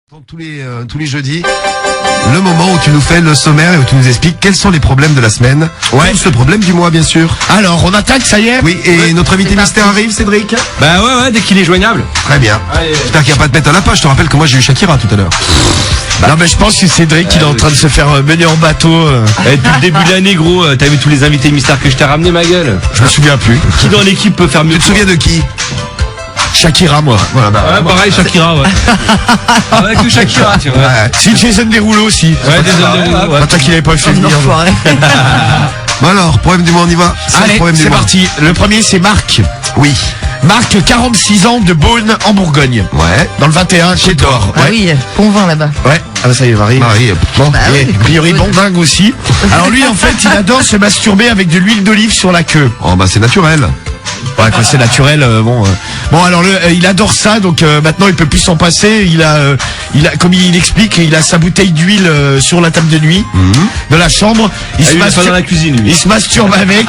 Tous les jeudis, le moment où tu nous fais le sommaire et où tu nous expliques quels sont les problèmes de la semaine. Ouais. Plus le problème du mois, bien sûr. Alors, on attaque, ça y est? Oui, et notre invité mystère arrive, Cédric. Bah ouais, dès qu'il est joignable. Très bien. Allez. J'espère qu'il n'y a pas de mettre à la page. Je te rappelle que moi j'ai eu Shakira tout à l'heure. Non, mais je pense que Cédric, il est en train de se faire mener en bateau. Depuis le début de l'année, gros, t'as vu tous les invités mystères que je t'ai ramené, ma gueule. Je me souviens plus. Qui dans l'équipe peut faire mieux? Tu te souviens de qui? Shakira, moi. Voilà, Ouais, pareil, Shakira, ouais. Avec le Shakira, tu vois. Ouais. Si, Jason Derulo aussi. Ouais, désolé. Pas tant qu'il avait pas fait venir. Bon alors, problème du mois, on y va. C'est le Allez, problème du c'est mois. parti. Le premier, c'est Marc. Oui. Marc, 46 ans, de Beaune, en Bourgogne. Ouais. Dans le 21, chez Thor. Ah oui, bon vin là-bas. Ouais. Ah bah ça y est, Marie. Marie, Bon, Bah et oui. a priori, bon dingue aussi. Alors lui, en fait, il adore se masturber avec de l'huile d'olive sur la queue. oh bah c'est naturel. Ouais, quand c'est naturel, bon. Bon, alors il adore ça, donc maintenant il peut plus s'en passer. Il a, comme il explique, il a sa bouteille d'huile sur la table de nuit de la chambre. Il Ah, se lui, il est pas masturbe dans la cuisine, lui. Il se masturbe avec.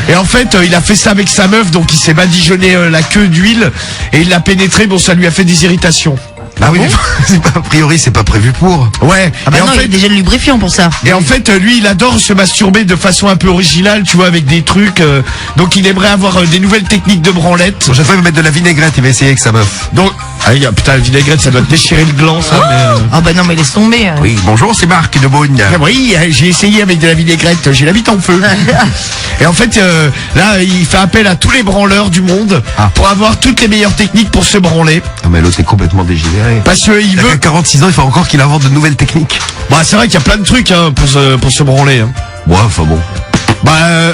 Et en fait, il a fait ça avec sa meuf, donc il s'est badigeonné la queue d'huile et il l'a pénétré. Bon, ça lui a fait des irritations. Ah oui, mais c'est pas, a priori c'est pas prévu pour. Ouais. Ah bah et non, en il y a fait, déjà le lubrifiant pour ça. Et en fait, lui, il adore se masturber de façon un peu originale, tu vois, avec des trucs. Donc, il aimerait avoir des nouvelles techniques de branlette. Prochaine fois il va mettre de la vinaigrette, il va essayer avec sa meuf. Donc, putain, la vinaigrette, ça doit te déchirer le gland, ça. Ah bah non, mais laisse tomber. Oui, bonjour, c'est Marc de Beaune. Oui, j'ai essayé avec de la vinaigrette. J'ai la bite en feu. Et en fait, là, il fait appel à tous les branleurs du monde pour avoir toutes les meilleures techniques pour se branler. Ah mais l'autre est complètement dégénéré. Parce qu'il Il a veut. 46 ans, il faut encore qu'il invente de nouvelles techniques. Bah, c'est vrai qu'il y a plein de trucs pour se branler. Hein. Ouais, enfin bon. Bah,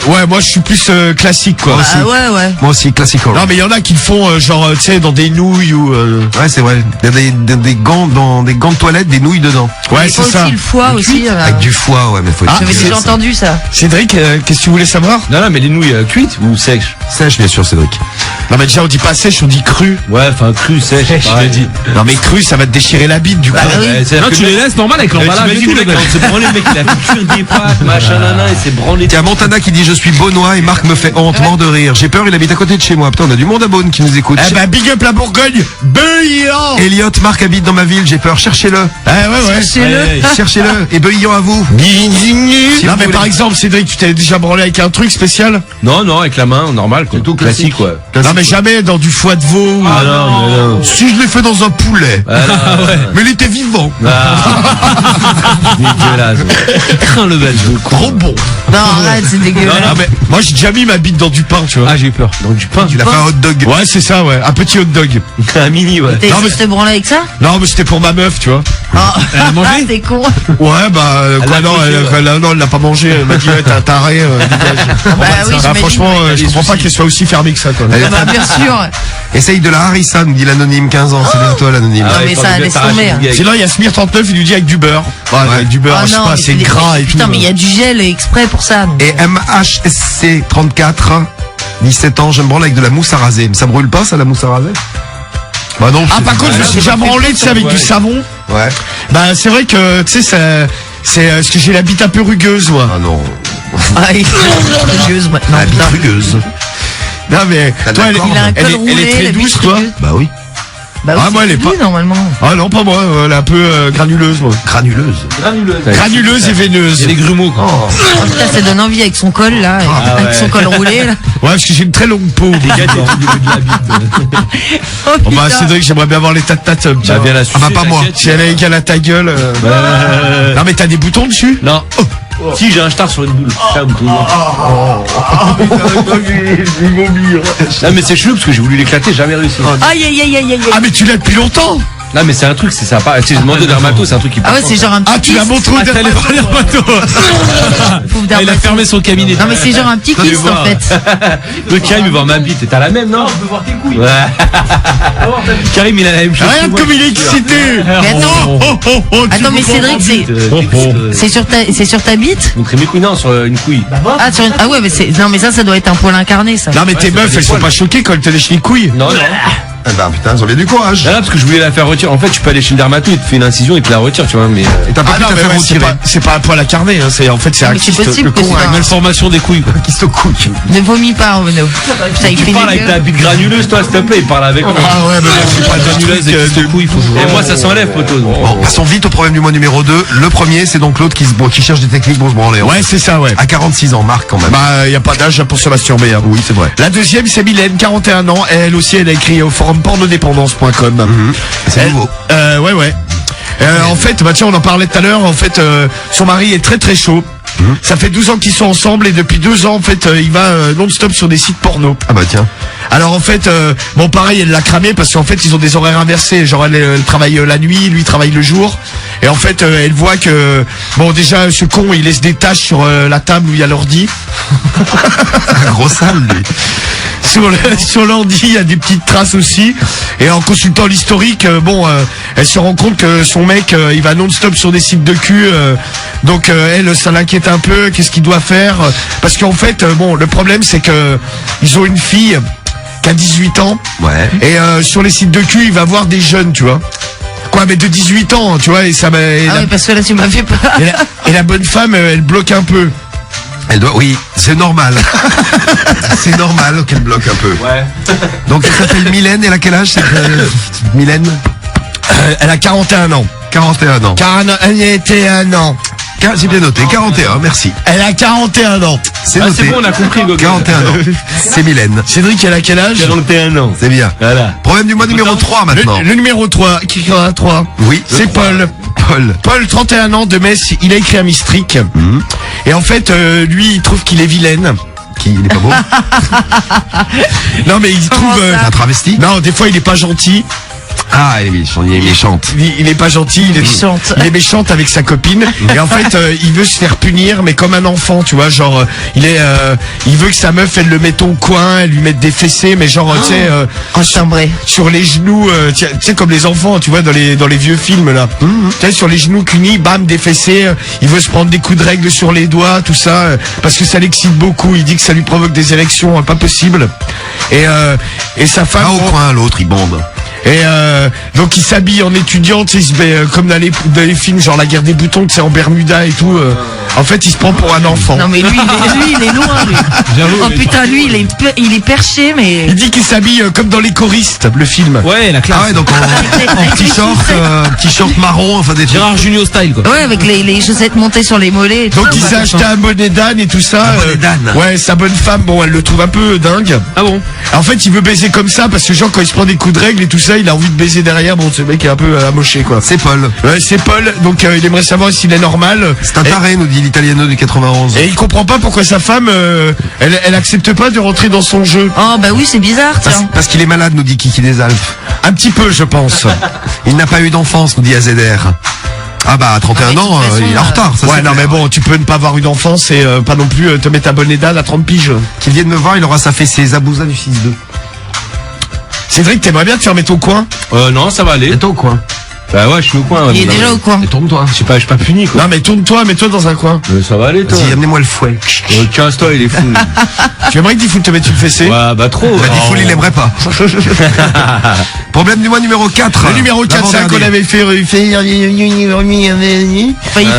ouais, moi, je suis plus classique, quoi. Ah ouais. Moi aussi, classical. Non, mais il y en a qui le font, genre, tu sais, dans des nouilles ou. Ouais, c'est vrai. Il y a des gants de toilette, des nouilles dedans. Ouais, Et c'est aussi ça. le foie aussi. Avec du foie, ouais, mais faut J'avais être déjà entendu ça. Cédric, qu'est-ce que tu voulais savoir? Non, mais les nouilles cuites ou sèches? sèche, bien sûr, Cédric. Non, mais déjà, on dit pas sèche, on dit cru. Ouais, enfin, cru, sèche, Je l'ai dit. Non, mais cru, ça va te déchirer la bite, du coup. Bah oui. Non, tu les laisses normal avec l'emballage et tout, le mec. C'est branlé, le mec, il a fait cuire des pâtes, machin, nana, et c'est branlé. Il y a Montana qui dit je suis Beaunois et Marc me fait honte, mort de rire. J'ai peur, il habite à côté de chez moi. Putain, on a du monde à Beaune qui nous écoute. Eh ben, big up la Bourgogne, Beuillant. Elliot, Marc habite dans ma ville, j'ai peur, cherchez-le. Ouais. Cherchez-le. Et Beuillant à vous. Non, vous mais voulez. par exemple, Cédric, tu t'es déjà branlé avec un truc spécial? Non, avec la main, normal, quoi. tout Classique, quoi. Non, mais jamais dans du foie de veau. Ah non. Si je l'ai fait dans un poulet. Mais il était vivant. Dégueulasse. Crains le belge. Trop bon. Non, arrête, c'est dégueulasse. Non, mais moi, j'ai déjà mis ma bite dans du pain, tu vois. Ah, j'ai eu peur. Donc, du pain. Il a fait un hot dog. Ouais, c'est ça, ouais. Un petit hot dog. Un mini, ouais. T'es Non, mais- te branler avec ça? Non, mais c'était pour ma meuf, tu vois. Elle a mangé? Ah, t'es con. Ouais, bah, quoi, non, accroché, elle l'a pas mangé. Elle m'a dit, ouais, t'es un taré, dégage. Bah oui, Ah, j'imagine. franchement, je comprends pas qu'elle soit aussi fermée que ça, quoi. Allez, Bah bien sûr. essaye de la Harissa, nous dit l'anonyme, 15 ans. C'est bientôt l'anonyme. Non, mais ça, laisse tomber. Sinon, il y a Smir 39, il lui dit avec du beurre. Ouais, avec du beurre, Ah je sais non, pas, mais c'est des- gras et tout. Putain, mais il y a du gel exprès pour ça. donc. Et MHSC 34, 17 ans, je me branle avec de la mousse à raser. Mais ça brûle pas, ça, la mousse à raser? Bah non. Ah, c'est- par contre, je me suis déjà branlé, tu sais, avec du savon. Ouais. Bah, c'est vrai que, tu sais, c'est parce que j'ai la bite un peu rugueuse, moi. Ah non. Ah, il est rugueuse maintenant. La bite putain. rugueuse. Non, mais, T'as toi, d'accord, Il a un elle col est roulé, très la douce, bite toi. rugueuse. Bah oui. Bah oui, Ah, moi, c'est elle est pas- lui, normalement. Ah non, pas moi, elle est un peu granuleuse, moi. Granuleuse. Granuleuse et veineuse. Il y a des grumeaux, quoi. Oh, putain, ça donne envie avec son col, là. Avec son col roulé, là. Ouais, parce que j'ai une très longue peau. Des gars, au niveau de la bite. Oh, Bon, bah, putain. Cédric, j'aimerais bien avoir les tates, Bah, viens la sucer, bah, pas moi. t'inquiète. Si elle est égale à ta gueule. Non, mais t'as des boutons dessus? Non. Si, j'ai un star sur une boule. C'est un bouton. Non, mais c'est chelou parce que j'ai voulu l'éclater, j'ai jamais réussi. Aïe, aïe, aïe, aïe, aïe. Ah, mais tu l'as depuis longtemps. Non, mais c'est un truc, c'est sympa. Tu sais, j'ai demandé au dermato, c'est un truc qui Ah ouais, c'est genre un petit Ah, tu l'as kyste. montré au t'allais dermato. voir dermato. Pauvre Il a dermato. fermé son cabinet. Non, mais c'est genre un petit Tu veux kyste, en voir. fait. Le Karim, il veut voir ma bite. Et t'as la même, non? On peut voir tes couilles. Ouais. Karim, il a la même chose. Regarde que moi. comme il est excité. Mais attends. Tu Attends, mais comprends Cédric, c'est c'est sur ta bite? Montrer mes couilles, non, sur une couille. Ah, sur une... ah ouais, mais c'est, non, mais ça doit être un poil incarné, ça. Non, mais tes c'est meufs, pas des elles sont poils. pas choquées quand elles te lèchent les couilles. Non, non. Eh ben putain, ils ont bien du courage. Là, parce que je voulais la faire retirer. En fait, tu peux aller chez le dermato, il te fait une incision, il te la retire, tu vois, mais. Et t'as pas pu non, te mais faire ouais, retirer. c'est pas un poil à carner, hein. C'est un Mais c'est kyste, possible le que con, ce soit- hein. Malformation des couilles, quoi. Qui se couille. Ne vomis pas, Renaud. Putain, il Tu fait parles des avec ta bite granuleuse, toi, s'il te plaît, il parle avec moi. Ah ouais, mais bon, c'est pas Granuleuse et kyste de couilles, et moi, ça s'enlève, poteau. Bon, passons vite au problème du mois numéro 2. Le premier, c'est donc l'autre qui cherche des techniques pour se branler. Ouais, c'est ça, ouais. À 46 ans, Marc quand même. Bah, y a pas d'âge pour se masturber, hein. Oui, c'est vrai. La deuxième, c'est Mylène, 41 ans. Elle aussi, elle a écrit au forum pornodépendance.com. C'est Elle- nouveau. Ouais. En fait, bah tiens, on en parlait tout à l'heure. En fait, son mari est très très chaud. Ça fait 12 ans qu'ils sont ensemble et depuis 2 ans, en fait, il va non-stop sur des sites porno. Ah bah tiens. Alors en fait, bon pareil, elle l'a cramé parce qu'en fait, ils ont des horaires inversés. Genre, elle travaille la nuit, lui il travaille le jour. Et en fait, elle voit que, bon déjà, ce con, il laisse des taches sur la table où il y a l'ordi. Un gros sale, lui. Sur l'ordi, il y a des petites traces aussi. Et en consultant l'historique, elle se rend compte que son mec, il va non-stop sur des sites de cul. Donc elle, ça l'inquiète un peu. Qu'est-ce qu'il doit faire? Parce qu'en fait, le problème, c'est que ils ont une fille qui a 18 ans. Ouais. Et sur les sites de cul, il va voir des jeunes, tu vois. Quoi, mais de 18 ans, tu vois. Et ça, et Ah la, oui, parce que là, tu m'as fait peur. et la bonne femme, elle bloque un peu. Elle doit, oui, c'est normal. C'est normal qu'elle bloque un peu. Ouais. Donc elle s'appelle Mylène, elle a quel âge Mylène Elle a 41 ans. 41 ans. 41 ans. J'ai bien noté, 41, merci. Elle a 41 ans. C'est Ah, noté. c'est bon, on a compris, Gogo. 41 ans. C'est Mylène. Cédric, elle a quel âge? 41 ans. C'est bien. Voilà. Problème du mois numéro 3 maintenant. Le numéro 3, qui en a 3? Oui. C'est Paul. Paul, 31 ans, de Metz, il a écrit un Mystric. Et en fait, lui, il trouve qu'il est vilaine. Qui il est pas beau. Non, mais il Comment trouve... ça Un travesti. non, des fois, il est pas gentil. Ah, il est méchante. Il est pas gentil, il est Méchante. il est méchante avec sa copine. Et en fait, il veut se faire punir, mais comme un enfant, tu vois, genre, il veut que sa meuf, elle le mette au coin, elle lui mette des fessées, mais genre, tu sais, En chambré. sur les genoux, tu sais, comme les enfants, tu vois, dans les vieux films, là. Tu sais, sur les genoux cunis, bam, des fessées, il veut se prendre des coups de règle sur les doigts, tout ça, parce que ça l'excite beaucoup, il dit que ça lui provoque des érections, pas possible. Et sa femme... Pas au coin, l'autre, il bombe. Et donc il s'habille en étudiant, tu sais, il se met comme dans les films, genre la guerre des boutons, tu sais, en Bermuda et tout. En fait, il se prend pour un enfant. Non, mais lui, il est loin, lui. J'avoue, Oh mais- putain, lui, il est perché, mais. Il dit qu'il s'habille comme dans Les Choristes, le film. Ouais, la classe. Ah ouais, donc en petit short marron, enfin des trucs. Gérard Junior style, quoi. Ouais, avec les chaussettes montées sur les mollets et tout. Donc il ça, s'est bah, acheté un bonnet d'âne et tout ça. Un bonnet d'âne. Ouais, sa bonne femme, bon, elle le trouve un peu dingue. Ah bon? En fait, il veut baiser comme ça parce que genre quand il se prend des coups de règle et tout ça, il a envie de baiser derrière. Bon, ce mec est un peu amoché, quoi. C'est Paul. Ouais, c'est Paul. Donc il aimerait savoir s'il est normal. C'est un taré, nous dit l'italiano du 91. Et il comprend pas pourquoi sa femme, elle accepte pas de rentrer dans son jeu. Oh, bah oui, c'est bizarre, tiens. Parce qu'il est malade, nous dit Kiki des Alpes. Un petit peu, je pense. Il n'a pas eu d'enfance, nous dit AZR. Ah bah, à 31 Ah, mais de ans, toute façon, il est en retard. Ça, Ouais, c'est non, clair. mais bon, tu peux ne pas avoir eu d'enfance et pas non plus te mettre un bonnet d'âne à 30 piges. Qu'il vienne me voir, il aura sa fessée Zabouza du 6-2. Cédric, t'aimerais bien te faire mettre au coin? Non, ça va aller. T'es au coin. Bah ouais, je suis au coin. Il est mais- déjà au coin. Tourne-toi. Je suis pas puni, quoi. Non, mais tourne-toi, mets-toi dans un coin. Ça va aller, toi. Vas-y, amenez-moi le fouet. Casse-toi, il est fou. Tu aimerais que Diffoul te mette une fessée? Ouais, bah trop. Bah, Oh. Diffoul, il aimerait pas. Problème du mois numéro 4. Le numéro 4, c'est un qu'on avait fait. Failli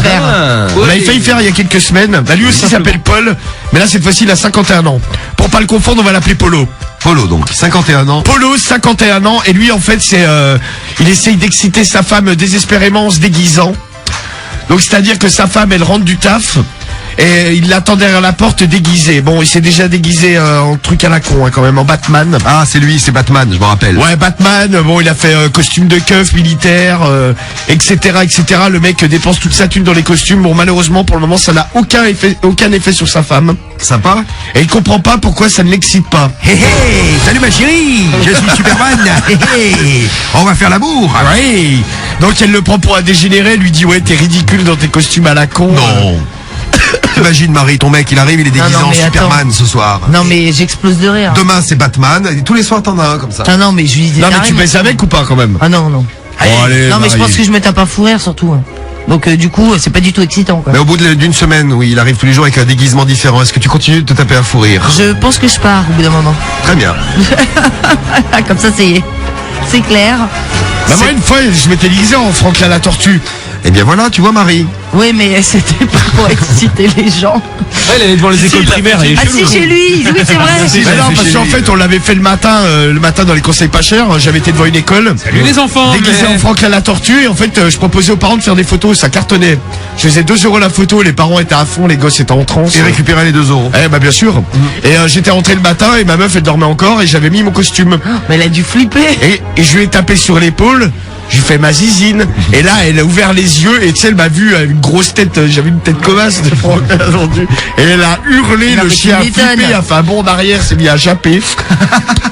faire. Ah. On avait failli faire il y a quelques semaines. Bah, lui aussi s'appelle Paul, mais là, cette fois-ci, il a 51 ans. Pour pas le confondre, on va l'appeler Polo. Polo, donc, 51 ans. Polo, 51 ans, et lui, en fait, c'est, il essaye d'exciter sa femme désespérément en se déguisant. Donc, c'est-à-dire que sa femme, elle rentre du taf, et il l'attend derrière la porte déguisé. Bon, il s'est déjà déguisé en truc à la con, hein, quand même, en Batman. Ah, c'est lui, c'est Batman, je me rappelle. Ouais, Batman, bon, il a fait costume de keuf militaire, etc., etc. Le mec dépense toute sa thune dans les costumes. Bon, malheureusement, pour le moment, ça n'a aucun effet sur sa femme. Sympa. Et il comprend pas pourquoi ça ne l'excite pas. Hé hé, salut ma chérie, je suis Superman. Hé hé, on va faire l'amour. Ouais. Donc elle le prend pour un dégénéré, lui dit ouais, t'es ridicule dans tes costumes à la con. Non. Imagine Marie, ton mec, il arrive, il est déguisé Non, en mais Superman ce soir. Non, mais j'explose de rire. Demain c'est Batman, et tous les soirs t'en as un comme ça. Ah non, mais je lui dis. Non mais tu arrête, baisses avec ou pas quand même? Ah non, non. Bon, allez, Non, mais je Marie. pense que je me tape un fou rire surtout. hein. Donc, du coup, c'est pas du tout excitant, quoi. Mais au bout d'une semaine où il arrive tous les jours avec un déguisement différent, est-ce que tu continues de te taper un fou rire? Je pense que je pars au bout d'un moment. Très bien. Ah, comme ça, c'est. C'est clair. Bah, moi, une fois, je m'étais déguisé en Franklin la tortue. Eh bien voilà, tu vois Marie. Oui, mais c'était pas pour exciter les gens. Ouais, il allait devant les écoles primaires. Ah si, chez lui. Oui, c'est vrai. Mais non, parce qu'en fait, on l'avait fait le matin dans les conseils pas chers. J'avais été devant une école. Salut les enfants. Déguisé en Franklin la tortue. Et en fait, je proposais aux parents de faire des photos. Ça cartonnait. Je faisais 2 € la photo. Les parents étaient à fond. Les gosses étaient en transe. Et récupérer les 2 €. Eh bah bien sûr. Et j'étais rentré le matin et ma meuf elle dormait encore et j'avais mis mon costume. Mais elle a dû flipper. Et je lui ai tapé sur l'épaule. Je lui ai fait ma zizine. Et là, elle a ouvert les yeux et tu sais, elle m'a vu avec une grosse tête. J'avais une tête comasse de Franklin la tortue. Et elle a hurlé, Non, le mais chien a tu m'étonnes. flippé, a fait un bond d'arrière, s'est mis à japper.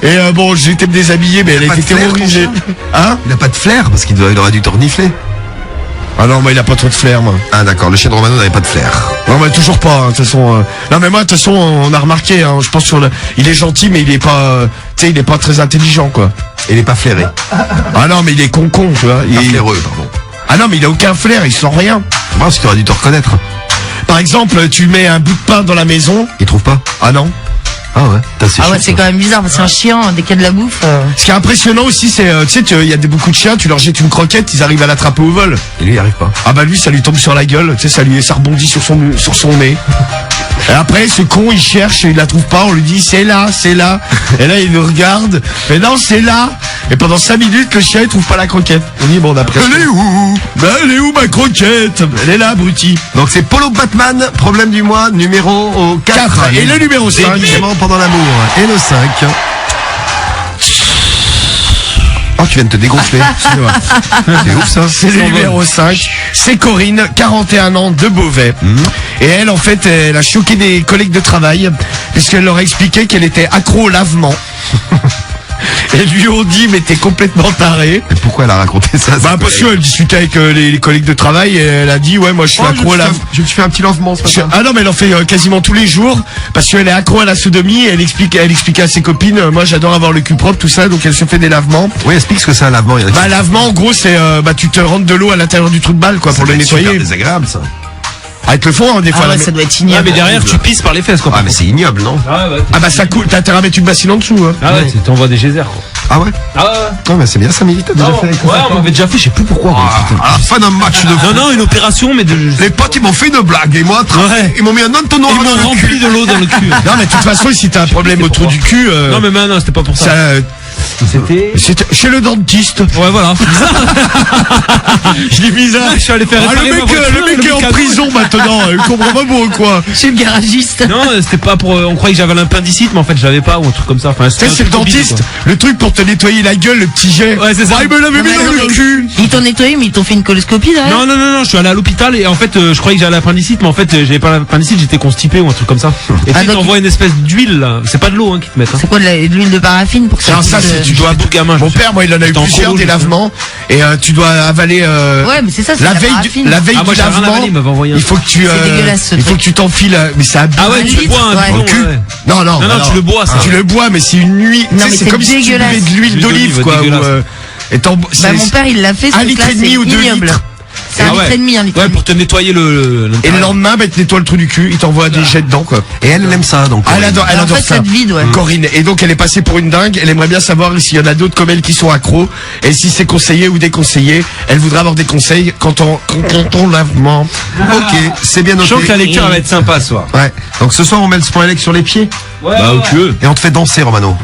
Et bon, j'ai été me déshabiller, mais elle Il a a pas été de flair, ton terrorisée. Hein? Il a pas de flair parce qu'il aurait dû te renifler. Ah non, moi il a pas trop de flair, moi. Ah d'accord, le chien de Romano n'avait pas de flair. Non, mais toujours pas, hein, de toute façon. Non, mais moi, de toute façon, on a remarqué, hein, je pense il est gentil, mais il est pas, tu sais, il est pas très intelligent, quoi. Et il est pas flairé. Ah non, mais il est con, tu vois. Pas flaireux, pardon. Ah non, mais il a aucun flair, il sent rien. Moi, parce qu'il aurait dû te reconnaître. Par exemple, tu mets un bout de pain dans la maison. Il trouve pas. Ah non. Ah ouais. Ah ouais, c'est quand même bizarre parce qu'un chien, dès qu'il y a de la bouffe. Ce qui est impressionnant aussi, c'est, tu sais, il y a beaucoup de chiens, tu leur jettes une croquette, ils arrivent à l'attraper au vol. Et lui, il arrive pas. Ah bah lui, ça lui tombe sur la gueule, tu sais, ça rebondit sur son nez. Et après, ce con, il cherche, il la trouve pas, on lui dit, c'est là. Et là, il nous regarde, mais non, c'est là. Et pendant 5 minutes, le chien, il trouve pas la croquette. On dit, bon, d'après. Elle est où? Ben, elle est où ma croquette? Elle est là, abruti. Donc c'est Polo Batman, problème du mois, numéro 4. Et le numéro 5. Évidemment pendant l'amour. Et le 5. Oh, tu viens de te dégonfler. C'est ouf ça. C'est le numéro 5. C'est Corinne, 41 ans, de Beauvais. Et elle, en fait, elle a choqué des collègues de travail, puisqu'elle leur a expliqué qu'elle était accro au lavement. Et lui ont dit, mais t'es complètement taré. Et pourquoi elle a raconté ça? Bah, parce qu'elle discutait avec les collègues de travail et elle a dit, ouais, moi je suis accro au lavement. Je me suis fait un petit lavement ce matin. Ah non, mais elle en fait quasiment tous les jours parce qu'elle est accro à la sodomie et elle expliquait à ses copines, moi j'adore avoir le cul propre, tout ça, donc elle se fait des lavements. Oui, explique ce que c'est un lavement. Bah, lavement, en gros, c'est, tu te rentres de l'eau à l'intérieur du trou de balle, quoi, pour le nettoyer. C'est désagréable ça. Avec le fond, hein, des fois. Ah ouais, là, ça doit être Ah, ignoble. mais derrière, tu pisses par les fesses, quoi. Ah mais c'est ignoble, non? Ah bah ça coule, t'as intérêt à mettre une bassine en dessous, hein. Ah ouais, t'envoies des geysers, quoi. Ah ouais? Ah ouais. Non mais c'est bien 5 minutes, t'as déjà fait avec ça. Ouais, on m'avait déjà fait, je sais plus pourquoi. À la fin d'un match de foot. Non, une opération, mais Les potes ils m'ont fait une blague et moi Ouais. ils m'ont mis un entonnoir Ils dans m'ont le rempli cul. de l'eau dans le cul. Non, mais de toute façon, si t'as un problème au trou du cul, Non, mais non, c'était pas pour ça, ça. C'était. c'était chez le dentiste. Ouais, voilà. Je l'ai bizarre. Je suis allé faire réparer le ma mec, voiture, le mec est en mécano. prison maintenant, il comprend pas pourquoi. Chez le garagiste. Non, c'était pas pour. On croyait que j'avais l'appendicite, mais en fait, je l'avais pas, ou un truc comme ça. Enfin, Tu sais, c'est le dentiste, le truc pour te nettoyer la gueule, le petit jet. Ouais, c'est ça. Ah, il me l'avait mis dans le cul. Ils t'ont nettoyé, mais ils t'ont fait une coloscopie derrière. Non, je suis allé à l'hôpital et en fait, je croyais que j'avais l'appendicite, mais en fait, j'avais pas l'appendicite, j'étais constipé ou un truc comme ça. Et puis, donc- t'envoies une espèce d'huile, là. C'est pas de l'eau, hein, qui te mettent, hein. C'est quoi de l'huile de paraffine pour que Non, ça, puisse, c'est euh, tu dois. tout gamin, Mon je père, moi, il en a eu J'étais en plusieurs colo, des je sais. lavements et tu dois avaler. Ouais, mais c'est ça, c'est La la veille, paraffine. la veille Ah, moi, du j'ai rien lavement, avalé, il m'avait envoyé un il faut que tu, C'est dégueulasse, ce il faut truc. que tu t'enfiles, mais c'est abusé. Ah ouais, tu litre, bois un ouais. bidon, Au cul. ouais. Non, Non, tu le bois, ça. Tu le bois, mais c'est une nuit. Non, Tu sais, mais c'est c'est comme si tu dégueulasse. buvais de l'huile L'huile d'olive, d'olive, quoi. dégueulasse. Bah, mon père, il l'a fait, ce un truc-là, litre et demi c'est ou 2 ignoble. litres. C'est un litre et demi, un litre et Ouais, demi. pour te nettoyer Et le l'intérieur. lendemain, bah, il te nettoie le trou du cul, il t'envoie des jets dedans, quoi. Et elle aime ça donc. Elle adore, elle En adore fait, ça. ça te vide, ouais. Corinne. Et donc, elle est passée pour une dingue. Elle aimerait bien savoir s'il y en a d'autres comme elle qui sont accros. Et si c'est conseillé ou déconseillé. Elle voudrait avoir des conseils quand on lavement. Ok, c'est bien Je noté. sens que la lecture va être sympa ce soir. Ouais. Donc ce soir on met le spoiler sur les pieds Bah, au cul. et on te fait danser Romano.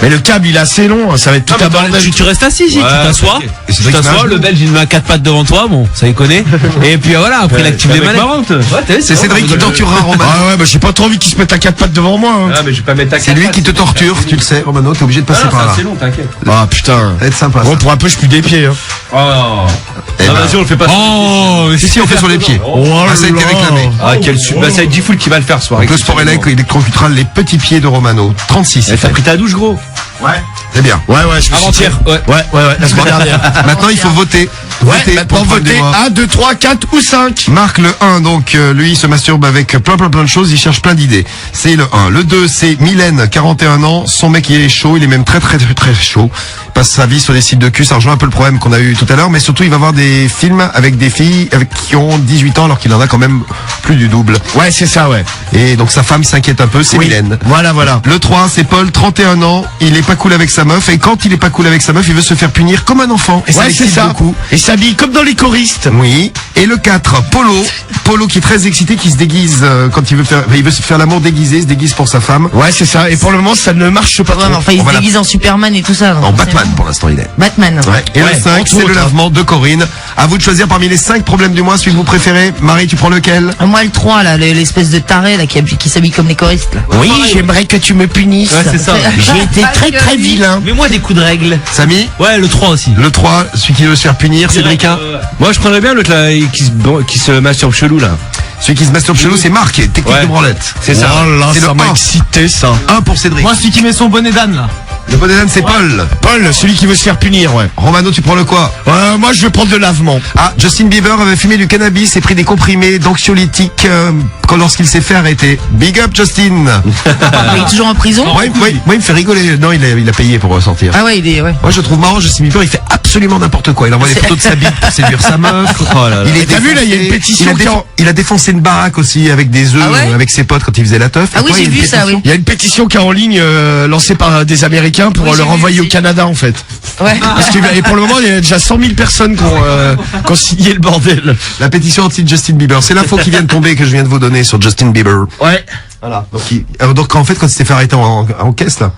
Mais le câble, il est assez long. Ça va être tout à bordel. Tu restes assis, si, tu t'assois. Et c'est Tu vrai que t'assois, c'est le belge il met à 4 pattes devant toi, bon, ça y connaît. Et puis voilà, après il active les manettes. C'est Cédric qui torturera Romano. Ah ouais, bah j'ai pas trop envie qu'il se mette à 4 pattes devant moi. Hein. Ah, mais je vais pas mettre ta C'est lui qui te torture, tu le sais Romano, t'es obligé de passer par là. C'est long, t'inquiète. Ah putain. Ça va être sympa Bon, ça. pour un peu, je pue des pieds. Hein. Oh. Eh ben, Vas-y, on le fait pas. Oh, si on fait sur les pieds. Ah, ça a été réclamé. Ah, quel super. Bah, ça va être Diffoul qui va le faire ce soir. Donc le sport électrocutera les petits pieds de Romano. 36. T'as pris ta douche, gros. C'est bien. Ouais, je me suis Avant-hier, dit- ouais. Ouais, la semaine dernière. Maintenant il faut voter. Ouais, Voter maintenant pour le voter mois. 1, 2, 3, 4 ou 5. Marc le 1, donc lui il se masturbe avec plein de choses, il cherche plein d'idées. C'est le 1. Le 2, c'est Mylène, 41 ans, son mec il est chaud, il est même très chaud. Il passe sa vie sur des sites de cul, ça rejoint un peu le problème qu'on a eu tout à l'heure, mais surtout il va voir des films avec des filles qui ont 18 ans alors qu'il en a quand même plus du double. Ouais, c'est ça, ouais. Et donc sa femme s'inquiète un peu, c'est Oui. Mylène. Voilà. Le 3, c'est Paul, 31 ans, il est pas cool avec sa meuf, et quand il est pas cool avec sa meuf, il veut se faire punir comme un enfant. Et ça Ouais, c'est l'excite ça. beaucoup. Et s'habille comme dans les choristes. Oui. Et le 4, Polo qui est très excité, qui se déguise quand il veut se faire l'amour déguisé, il se déguise pour sa femme. Ouais, c'est ça. Et pour le moment, ça ne marche pas Ouais, trop. mais enfin, il On va se la- déguise en Superman et tout ça. donc En c'est- Batman pour l'instant il est. Batman. Ouais. Et Ouais, le 5, entre c'est le autres, lavement de Corinne. À vous de choisir parmi les 5 problèmes du mois, celui que vous préférez. Marie, tu prends lequel? Moi, le 3, là, l'espèce de taré, là, qui s'habille comme les choristes, là. Oui, j'aimerais que tu me punisses. Ouais, c'est ça. J'ai été très très vilain. Mets-moi des coups de règle. Samy? Ouais, le 3 aussi. Le 3, celui qui veut se faire punir, Cédric. Moi, je prendrais bien l'autre là qui se masturbe chelou là. Celui qui se masturbe chelou, c'est Marc, technique Ouais. de branlette. C'est ça. Oh là, C'est ça le m'a 1. excité, ça. 1 pour Cédric. Moi, celui qui met son bonnet d'âne là. Le bonnet d'âne, c'est Paul. Paul, celui qui veut se faire punir, ouais. Romano, tu prends le quoi? Moi, je vais prendre le lavement. Ah, Justin Bieber avait fumé du cannabis et pris des comprimés d'anxiolytiques lorsqu'il s'est fait arrêter. Big up, Justin. Il est toujours en prison. Moi, il me fait rigoler. Non, il a payé pour ressortir. Ah ouais, il est, ouais. Moi, je trouve marrant, Justin Bieber, il fait absolument n'importe quoi. Il envoie des photos de sa bite pour séduire sa meuf. Oh là là. Il est Et t'as vu, là, il y a une défoncé. pétition qui en- Il a défoncé une baraque aussi avec des œufs, Ah ouais avec ses potes quand il faisait la teuf. Ah Et oui, toi, j'ai il y a une vu ça, pétition. oui. Il y a une pétition qui est en ligne lancée par des Américains pour Oui, le j'ai vu renvoyer au aussi. Canada, en fait. Ouais. Parce que, et pour le moment, il y a déjà 100 000 personnes qui ont signé le bordel. La pétition anti-Justin Bieber. C'est l'info qui vient de tomber que je viens de vous donner sur Justin Bieber. Ouais. Voilà. Donc en fait, quand il s'était fait arrêter en caisse, là.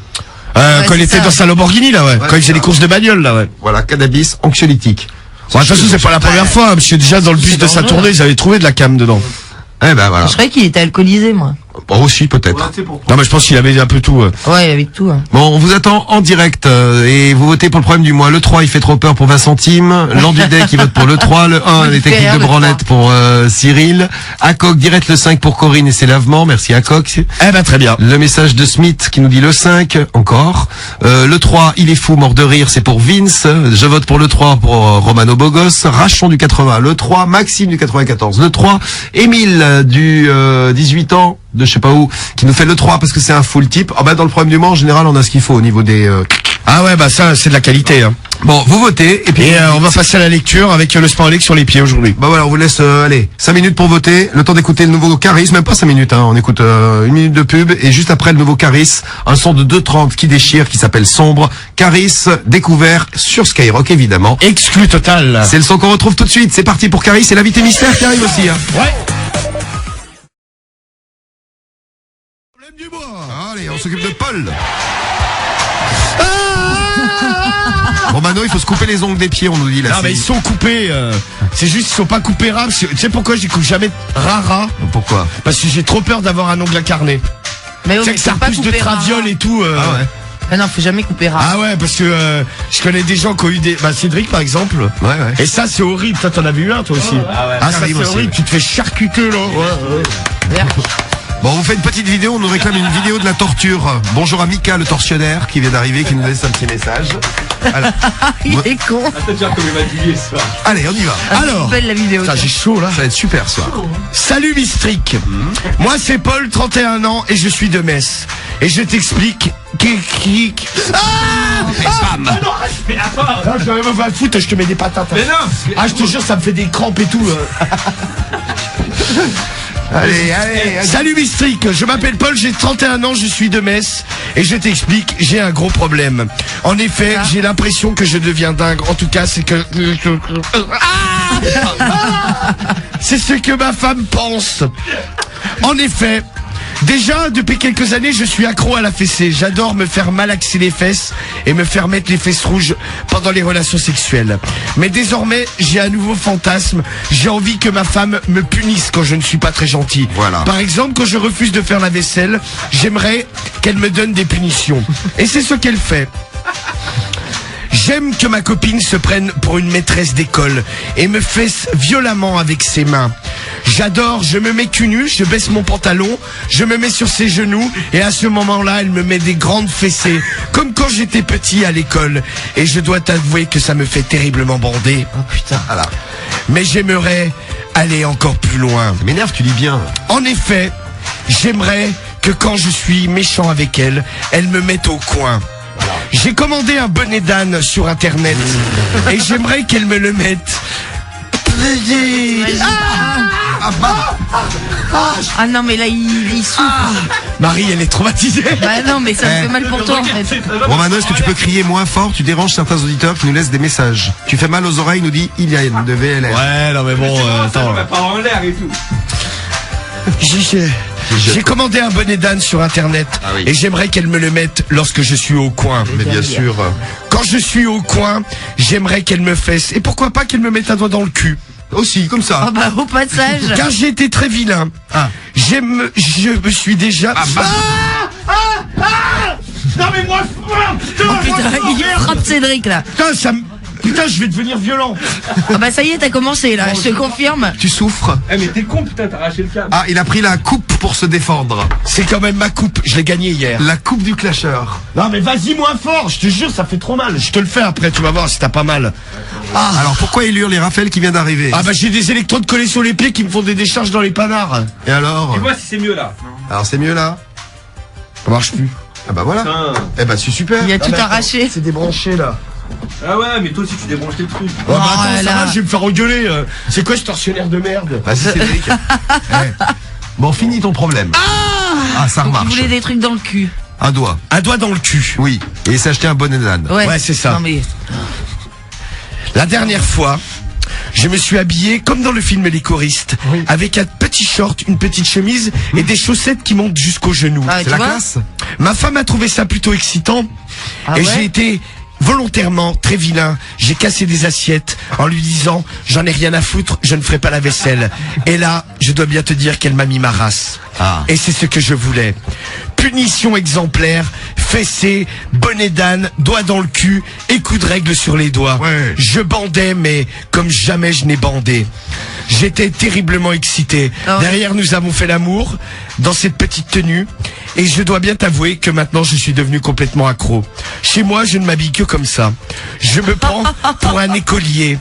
Quand il c'est était ça. dans sa Lamborghini, là, ouais. Ouais, Quand il c'est faisait ça. des courses de bagnole, là, ouais. Voilà, cannabis anxiolytique. Bon, de toute façon, c'est pas la première fois, hein, parce que déjà, dans le bus de sa tournée, ils avaient trouvé de la cam dedans. Eh ben voilà. Je croyais qu'il était alcoolisé, moi. Bon, aussi, peut-être. Non, mais je pense qu'il avait un peu tout. Ouais, avec tout. Hein. Bon, on vous attend en direct et vous votez pour le problème du mois. Le 3, il fait trop peur pour Vincent Tim. Landudec, qui vote pour le 3. Le 1, les techniques de le branlette pour Cyril. Acoc, direct le 5 pour Corinne et ses lavements. Merci Acoc. Eh ben, très bien. Le message de Smith qui nous dit le 5, encore. Le 3, il est fou, mort de rire, c'est pour Vince. Je vote pour le 3 pour Romano Bogos. Rachon du 80. Le 3, Maxime du 94. Le 3, Émile du 18 ans. De je sais pas où, qui nous fait le 3 parce que c'est un full type. Ah bah dans le problème du mois, en général, on a ce qu'il faut au niveau des... Ah ouais, bah ça, c'est de la qualité, hein. Bon, vous votez, et puis... Et on va passer à la lecture avec le Sport Alex sur les pieds aujourd'hui. Bah voilà, on vous laisse, allez, 5 minutes pour voter, le temps d'écouter le nouveau Caris, même pas 5 minutes, hein, on écoute 1 minute de pub, et juste après le nouveau Caris, un son de 2:30 qui déchire, qui s'appelle Sombre. Caris, découvert sur Skyrock, évidemment. Exclu total. C'est le son qu'on retrouve tout de suite, c'est parti pour Caris, et l'invité mystère qui arrive aussi, hein. Ouais. Problème du mois. Allez, on s'occupe de Paul. Bon, Mano, il faut se couper les ongles des pieds, on nous dit là. Non, mais ils sont coupés. C'est juste qu'ils sont pas coupés ras. Tu sais pourquoi je coupe jamais rara? Pourquoi? Parce que j'ai trop peur d'avoir un ongle incarné. Mais Tu sais que ça faut pas repousse de couper traviole rare. et tout. Ah ouais. Ah non, faut jamais couper rare. Ah ouais, parce que je connais des gens qui ont eu des... Bah, Cédric, par exemple. Ouais, ouais. Et ça, c'est horrible. Toi, t'en as vu un, toi aussi. Ah, ça ça, arrive c'est aussi, horrible. ouais. Tu te fais charcuter, là. Bon, on vous fait une petite vidéo, on nous réclame une vidéo de la torture. Bonjour à Mika, le tortionnaire, qui vient d'arriver, qui nous laisse un petit message. Alors, Il est con. allez, on y va. Alors, Belle la vidéo. ça, j'ai chaud, là. Ça va être super, ça. Salut Mistric. Moi c'est Paul, 31 ans et je suis de Metz. Et je t'explique je vais me faire foutre, je te mets des patates. Mais non. Ah, je te jure, ça me fait des crampes et tout. Allez, allez. Salut Mistric, je m'appelle Paul, j'ai 31 ans, je suis de Metz. Et je t'explique, j'ai un gros problème. En effet, j'ai l'impression que je deviens dingue. En tout cas, c'est que... C'est ce que ma femme pense. En effet, déjà, depuis quelques années, je suis accro à la fessée. J'adore me faire malaxer les fesses et me faire mettre les fesses rouges pendant les relations sexuelles. Mais désormais, j'ai un nouveau fantasme. J'ai envie que ma femme me punisse quand je ne suis pas très gentil. Voilà. Par exemple, quand je refuse de faire la vaisselle, j'aimerais qu'elle me donne des punitions. Et c'est ce qu'elle fait. J'aime que ma copine se prenne pour une maîtresse d'école et me fesse violemment avec ses mains. J'adore, je me mets cul nu, je baisse mon pantalon, je me mets sur ses genoux et à ce moment-là, elle me met des grandes fessées, comme quand j'étais petit à l'école. Et je dois t'avouer que ça me fait terriblement bander. Oh putain. Voilà. Mais j'aimerais aller encore plus loin. Ça m'énerve, tu lis bien. En effet, j'aimerais que quand je suis méchant avec elle, elle me mette au coin. J'ai commandé un bonnet d'âne sur internet et j'aimerais qu'elle me le mette. Ah non, mais là, il souffre. Marie, elle est traumatisée. Bah non, mais ça me fait mal pour toi, en fait. Romano, est-ce que tu peux crier moins fort? Tu déranges certains auditeurs qui nous laissent des messages. Tu fais mal aux oreilles, nous dit Iliane de VLR. Ouais, non mais bon, attends. On va pas en l'air et tout. J'ai commandé un bonnet d'âne sur internet oui. et j'aimerais qu'elle me le mette lorsque je suis au coin. Mais bien sûr. Quand je suis au coin, j'aimerais qu'elle me fesse et pourquoi pas qu'elle me mette un doigt dans le cul. Aussi, comme ça. Ah bah, au passage. Car j'ai été très vilain. Je me suis déjà... Non mais moi... Putain, il frappe Cédric, là. Putain, je vais devenir violent. Ah bah, ça y est, t'as commencé, là, je te confirme. Tu souffres. Eh mais t'es con putain, t'as arraché le câble. Ah, il a pris la coupe pour se défendre. C'est quand même ma coupe, je l'ai gagnée hier. La coupe du clasheur. Non mais vas-y moins fort, je te jure, ça fait trop mal. Je te le fais après, tu vas voir si t'as pas mal. Alors pourquoi il hurle les Raphaël qui vient d'arriver? Ah bah j'ai des électrodes collées sur les pieds qui me font des décharges dans les panards. Et alors? Tu vois si c'est mieux là. Alors c'est mieux là? Ça marche plus. Ah bah voilà. Putain. Eh bah c'est super. Il a tout arraché. C'est débranché là. Ah ouais, mais toi aussi tu débranches tes trucs. Oh, bah attends, ça là. va, je vais me faire engueuler. C'est quoi ce tortionnaire de merde? Vas-y Cédric. Bon, finis ton problème. Ah, ça Donc, il remarche. voulait des trucs dans le cul. Un doigt. Un doigt dans le cul. Oui. Et s'acheter un bonnet d'âne. Ouais, c'est ça. Non, mais. La dernière fois, je me suis habillé comme dans le film Les choristes, avec un petit short, une petite chemise et des chaussettes qui montent jusqu'aux genoux. Ah, C'est tu la vois classe. Ma femme a trouvé ça plutôt excitant Ah et ouais j'ai été volontairement très vilain. J'ai cassé des assiettes en lui disant j'en ai rien à foutre, je ne ferai pas la vaisselle. Et là, je dois bien te dire qu'elle m'a mis ma race. Ah. Et c'est ce que je voulais. Punition exemplaire, fessé, bonnet d'âne, doigt dans le cul et coup de règle sur les doigts. Ouais. Je bandais, mais comme jamais je n'ai bandé. J'étais terriblement excité. Ah ouais. Derrière, nous avons fait l'amour dans cette petite tenue. Et je dois bien t'avouer que maintenant, je suis devenu complètement accro. Chez moi, je ne m'habille que comme ça. Je me prends pour un écolier.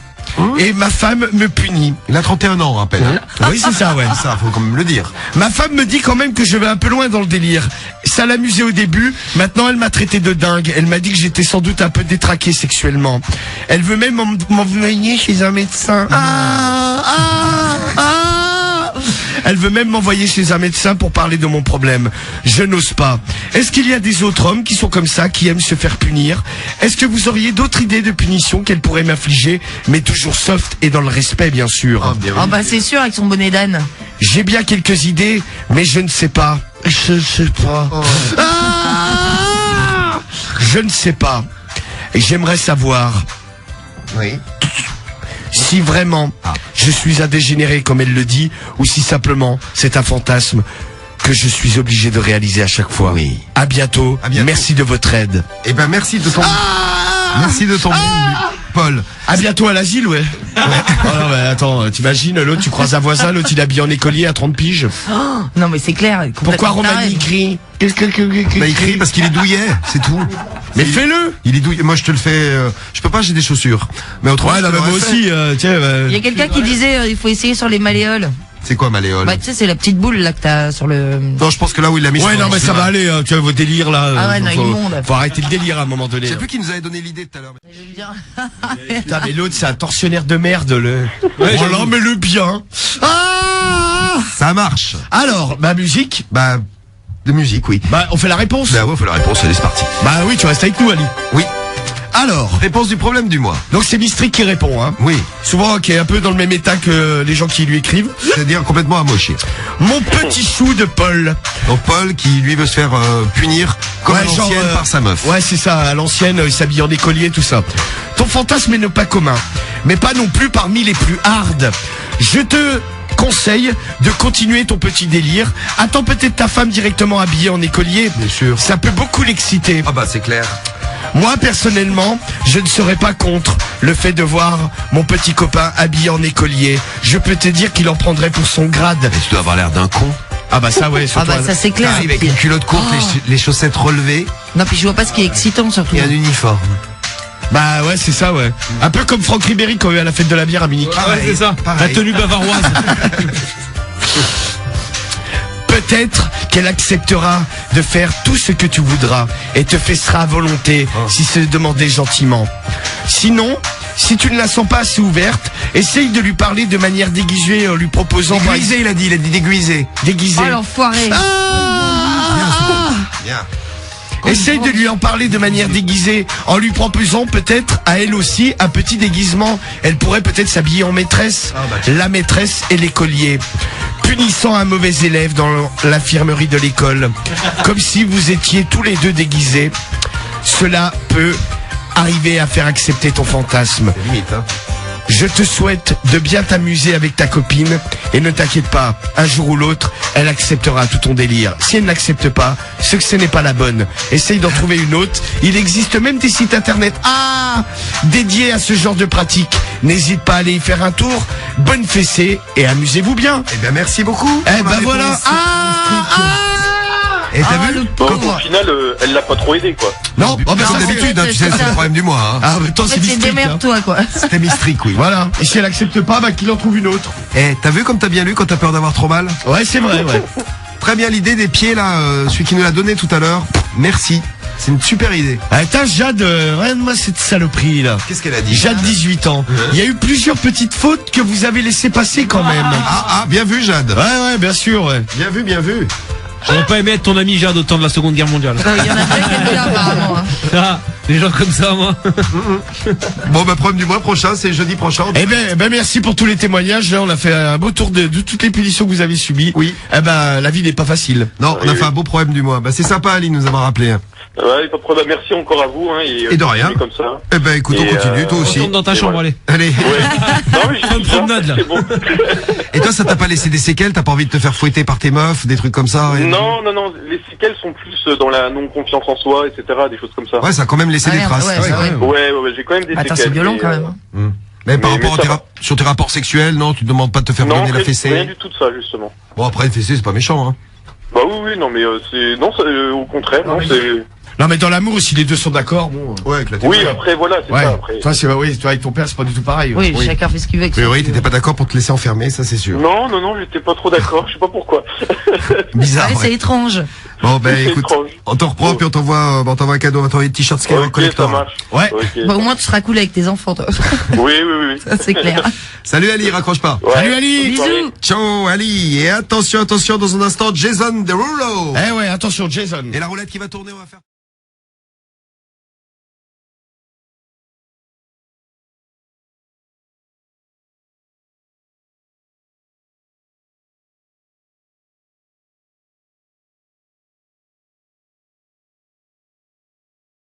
Et ma femme me punit. Il a 31 ans, rappelle. Oui, c'est ça, ouais. Ça, faut quand même le dire. Ma femme me dit quand même que je vais un peu loin dans le délire. Ça l'amusait au début, maintenant elle m'a traité de dingue. Elle m'a dit que j'étais sans doute un peu détraqué sexuellement. Elle veut même m'envoyer chez un médecin. Elle veut même m'envoyer chez un médecin pour parler de mon problème. Je n'ose pas. Est-ce qu'il y a des autres hommes qui sont comme ça, qui aiment se faire punir? Est-ce que vous auriez d'autres idées de punition qu'elle pourrait m'infliger, mais toujours soft et dans le respect, bien sûr? Ah, bien Ah oui. bah, c'est sûr, avec son bonnet d'âne. J'ai bien quelques idées, mais je ne sais pas. Je ne sais pas. Je ne sais pas. Et j'aimerais savoir Oui. si vraiment je suis un dégénéré comme elle le dit, ou si simplement c'est un fantasme que je suis obligé de réaliser à chaque fois. Oui. À bientôt. À bientôt. Merci de votre aide. Eh ben merci de ton. Merci de ton. Paul. À bientôt à l'asile, ouais. Oh non, mais attends, t'imagines, l'autre, tu croises un voisin, l'autre, il est habillé en écolier à 30 piges. Non, mais c'est clair. Pourquoi complètement taré. Romani crie? Bah, il crie parce qu'il est douillet, c'est tout. Mais fais-le! Il est douillet. Moi, je te le fais. Je peux pas, j'ai des chaussures. Mais autrement, Ouais, je non, te mais moi l'aurais fait. aussi, tiens. Il y a quelqu'un qui disait il faut essayer sur les malléoles. C'est quoi, Maléole? Bah, tu sais, c'est la petite boule là que t'as sur le. Non, je pense que là où il l'a mis. Ouais, c'est non, mais ça va aller, tu vois, vos délires là. Ah ouais, non, faut, immonde. faut arrêter le délire à un moment donné. Je sais plus qui nous avait donné l'idée tout à l'heure. Je veux dire. Putain, mais l'autre, c'est un tortionnaire de merde, le. Ouais, Oh là, mais le bien. Ça marche. Alors, ma musique. Bah, de musique, oui. Bah, on fait la réponse. Bah ouais, faut la réponse, allez, c'est parti. Bah oui, tu restes avec nous, Ali. Oui. Alors, Réponse du problème du mois. donc c'est Mistri qui répond, hein. Oui. Souvent, qui est un peu dans le même état que les gens qui lui écrivent. C'est-à-dire complètement amoché. Mon petit chou de Paul. Donc Paul qui lui veut se faire punir comme à Ouais, genre, l'ancienne par sa meuf. Ouais, c'est ça, à l'ancienne, il s'habille en écolier, tout ça. Ton fantasme n'est pas commun, mais pas non plus parmi les plus hard. Je te conseille de continuer ton petit délire. Attends peut-être ta femme directement habillée en écolier. Bien sûr. Ça peut beaucoup l'exciter. Ah bah c'est clair. Moi, personnellement, je ne serais pas contre le fait de voir mon petit copain habillé en écolier. Je peux te dire qu'il en prendrait pour son grade. Mais tu dois avoir l'air d'un con. Ah bah ça, ouais, Ah surtout bah, un- ça c'est clair. T'arrives avec une culotte courte, les chaussettes relevées Non, puis je vois pas ce qui est excitant surtout. et un uniforme. Bah ouais, c'est ça, ouais. Un peu comme Franck Ribéry quand il est à la fête de la bière à Munich. Ah ouais, c'est ça. La pareil. tenue bavaroise. Peut-être qu'elle acceptera de faire tout ce que tu voudras et te fessera à volonté si c'est demandé gentiment. Sinon, Si tu ne la sens pas assez ouverte, essaye de lui parler de manière déguisée en lui proposant... Déguisé, il a dit déguisé. Déguisé. Oh l'enfoiré. Bien. Essaye de lui en parler de manière déguisée en lui proposant peut-être à elle aussi un petit déguisement. Elle pourrait peut-être s'habiller en maîtresse, la maîtresse et l'écolier. Punissant un mauvais élève dans l'infirmerie de l'école, comme si vous étiez tous les deux déguisés. Cela peut arriver à faire accepter ton fantasme. Limite, hein. Je te souhaite de bien t'amuser avec ta copine et ne t'inquiète pas, un jour ou l'autre, elle acceptera tout ton délire. Si elle n'accepte pas, c'est que ce n'est pas la bonne. Essaye d'en trouver une autre. Il existe même des sites internet dédiés à ce genre de pratique. N'hésite pas à aller y faire un tour. Bonne fessée et amusez-vous bien. Eh bien, merci beaucoup. Eh ben voilà. Et t'as vu le Bon, pauvre. au final, elle l'a pas trop aidé, quoi. Non, oh, ben ça, Comme c'est- d'habitude, hein, tu sais, c'est le problème du mois. Hein. Ah, mais attends, En c'est fait, c'est district, hein. démerde-toi, quoi. C'était mystrique, oui. Voilà. Et si elle accepte pas, bah qu'il en trouve une autre. Eh, t'as vu comme t'as bien lu quand t'as peur d'avoir trop mal? Ouais, c'est vrai, ouais. Très bien l'idée des pieds là, celui qui nous l'a donné tout à l'heure. Merci. C'est une super idée. Attends, Jade, regarde-moi cette saloperie là. Qu'est-ce qu'elle a dit? Jade, 18 ans. Il y a eu plusieurs petites fautes que vous avez laissé passer quand même. Bien vu, Jade. Ouais, bien sûr, ouais. Bien vu, bien vu. J'aurais pas aimé être ton ami Jade au temps de la Seconde Guerre mondiale. Il y en a déjà quelques-uns apparemment. Hein. Ah, des gens comme ça, moi. Bon, bah, problème du mois prochain, c'est jeudi prochain. Eh ben, merci pour tous les témoignages. Là, on a fait un beau tour de toutes les punitions que vous avez subies. Oui. Eh ben, la vie n'est pas facile. Non, on a fait un beau problème du mois. Bah, c'est sympa, Ali, de nous avoir rappelé. Ouais, pas de problème. Merci encore à vous. Hein, Et de rien. Comme ça. Eh ben, écoute, on Et, continue, toi aussi. Retourne dans ta Et chambre, voilà. allez. Allez. Ouais. Non, mais j'ai Fin de tout ça, promenade, là. c'est bon. Et toi, ça t'a pas laissé des séquelles? T'as pas envie de te faire fouetter par tes meufs, des trucs comme ça? Non, les séquelles sont plus dans la non-confiance en soi, etc., des choses comme ça. Ouais, ça a quand même laissé Ah, des merde, traces. ouais, c'est vrai. Ouais, j'ai quand même des Attends, séquelles. c'est violent mais, quand même. Hein. Mais par Mais rapport ça à va. sur tes rapports sexuels, non, tu te demandes pas de te faire Non, donner la rien fessée? du tout de ça, justement. Bon, après, une fessée, c'est pas méchant, hein. Bah oui, non, mais c'est... Non, au contraire, non, c'est... Non, mais dans l'amour, si les deux sont d'accord, bon. Ouais, avec la Oui, après, voilà, c'est Ouais. ça, après. Toi, c'est oui, toi avec ton père, c'est pas du tout pareil. Oui, chacun fait ce qu'il veut. avec Mais son oui, cul. t'étais pas d'accord pour te laisser enfermer, ça c'est sûr. Non, j'étais pas trop d'accord, je sais pas pourquoi. Bizarre, Ouais, c'est ouais. étrange. Bon, ben C'est écoute, étrange. on te reprend, puis on t'envoie un cadeau, on va t'envoyer des t-shirts Skyrock Ok, ça Collector. marche. Ouais. Ok. Bon, au moins, tu seras cool avec tes enfants, toi. Oui. Ça, c'est clair. Salut Ali, raccroche pas. Ouais. Salut Ali. Bisous. Ciao Ali, et attention, dans un instant, Jason Derulo. Eh ouais, attention, Jason. Et la roulette qui va tourner, on va faire...